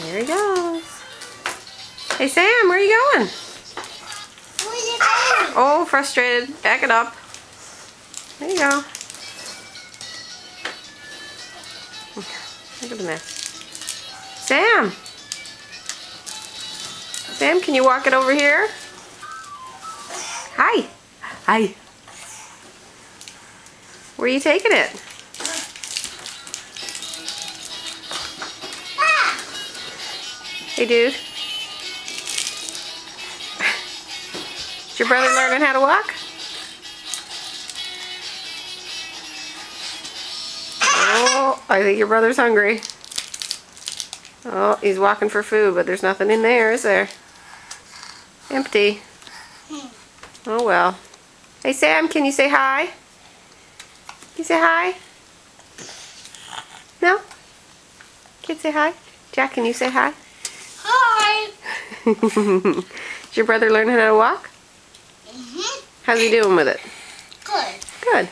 There he goes. Hey Sam, where are you going? Where are you going? Oh, frustrated. Back it up. There you go. Look at the mess. Sam! Sam, can you walk it over here? Hi. Hi. Where are you taking it? Hey, dude. Is your brother learning how to walk? Oh, I think your brother's hungry. Oh, he's walking for food, but there's nothing in there, is there? Empty. Oh well. Hey Sam, can you say hi? Can you say hi? No? Can't say hi? Jack, can you say hi? Hi. Is your brother learning how to walk? Mm-hmm. How's he doing with it? Good. Good.